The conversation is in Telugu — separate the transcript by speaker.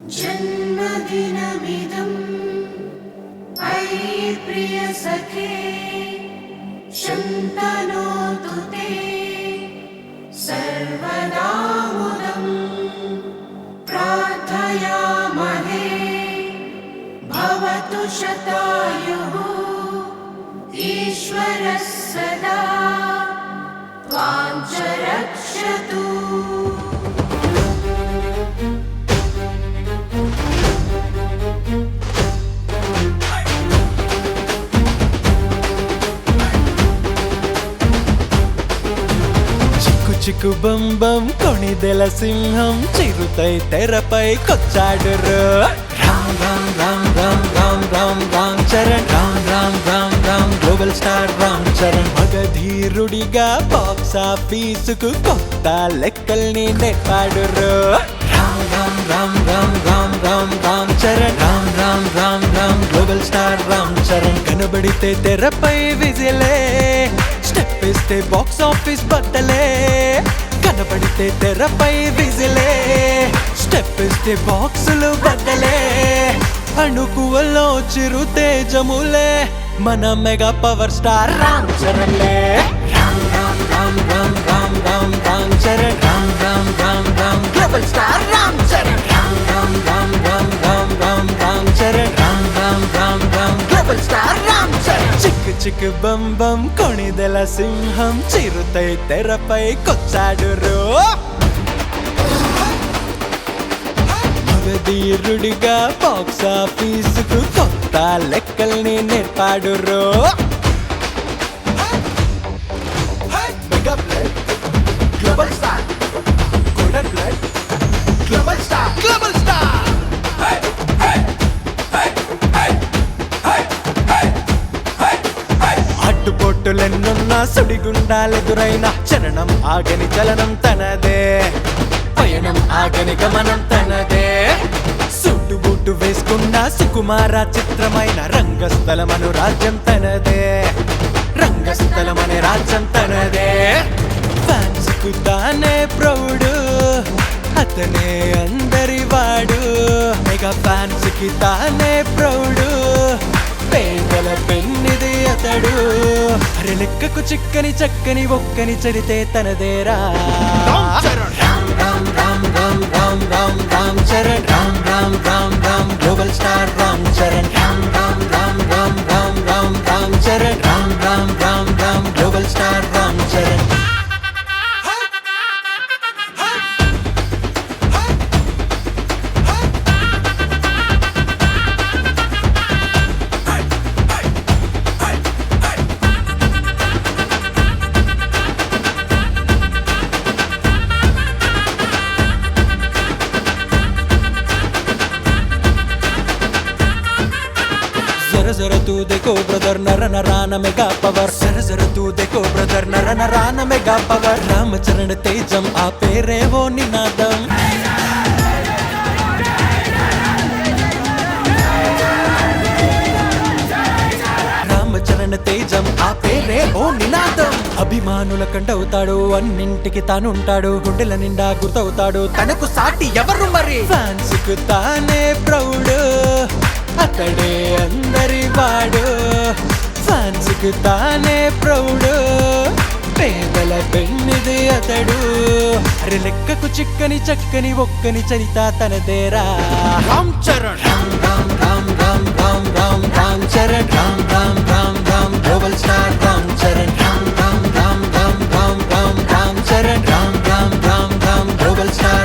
Speaker 1: जन्मदिनमिदं अयि प्रिय सखे शन्तनोतु ते सर्वदा मुदं प्रार्थयामहे भवतु शतायुः ईश्वरः सदा त्वां च रक्षतु।
Speaker 2: చిక్కు బం బం కొణిదెల సింహం చిరుతై తెరపై కొచ్చాడురు. రామ్ రామ్ రామ్ రామ్ రామ్ రామ్ రామ్ చరణ్ రామ్ రామ్ రామ్ రామ్ గ్లోబల్ స్టార్ రామ్ చరణ్ మగధీరుడిగా బాక్స్ ఆఫీసుకు కొత్త లెక్కల్ని నేర్పాడురు. రామ్ రామ్ రామ్ రామ్ రామ్ రామ్ రామ్ చరణ్ రామ్ రామ్ రామ్ రామ్ గ్లోబల్ స్టార్ రామ్ చరణ్ కనబడితే తెరపై విజిలే స్టెప్ ఇస్తే బాక్స్ ఆఫీస్ బట్టలే కనబడితే తెరపై విజిలే స్టెప్ ఇస్తే బాక్సులు బట్టలే అణుకువలో చిరు తేజములే మన మెగా పవర్ స్టార్ రామ్ చరణ్లే. Ram Ram Ram Ram Ram Ram Ram Charan Ram Ram Ram Ram global star Ram Charan Ram Ram Ram Ram Ram Ram Ram Charan Ram Ram Ram Ram global star Ram Charan చిక్కు చిక్కు బం బం కొణిదెల సింహం చిరుతై తెరపై కొచ్చాడురు. మగధీరుడిగా బాక్స్ ఆఫీసుకు కొత్త లెక్కల్ని నేర్పాడురు. Global star golden blood global star global star అడ్డుపోటులెన్నున్నా సుడిగుండాలెదురైన చరణం ఆగని చలనం తనదే పయనం ఆగని గమనం తనదే సూటు బూటు వేసుకున్న సుకుమార చిత్రమైన రంగస్థలమను రాజ్యం తనదే రంగస్థలమనే రాజ్యం తనదే ఫ్యాన్స్ కు తానే ప్రౌడు అతనే అందరి వాడు మెగా ఫ్యాన్స్ కి తానే ప్రౌడు పేదల పెన్నిది అతడు అరే లెక్కకు చిక్కని చక్కని ఒక్కని చరితే తనదేరా. Ram Ram Ram Ram Ram Ram Ram Charan Ram Ram Ram Ram global star Ram Charan Ram Ram Ram Ram Ram Ram Ram Charan Ram Ram Ram Ram global star Ram Charan. जरा जरा तू देखो ब्रदर नर नरान मेगा पवर जरा जरा तू देखो ब्रदर नर नरान मेगा पवर रामचरण तेजम आ पेरे वो निनादम రామచరణ తేజం ఆ పేరే ఓ నినాదం అభిమానుల కంటవుతాడు అన్నింటికి తానుంటాడు గుండెల నిండా గుర్తవుతాడు తనకు సాటి ఎవరు మరి ఫ్యాన్స్ కు తానే ప్రౌడ్ అతడే అందరి వాడు ఫ్యాన్స్ కు తానే ప్రౌడ్ పేదల పెన్నిది అతడు అరే లెక్కకు చిక్కని చక్కని ఒక్కని చరిత తనదేరా. Ram Charan Ram Ram Ram Ram Ram Ram Ram Charan Ram Ram Ram Ram global star Ram Charan Ram Ram Ram Ram Ram Ram Ram Charan Ram Ram Ram Ram global star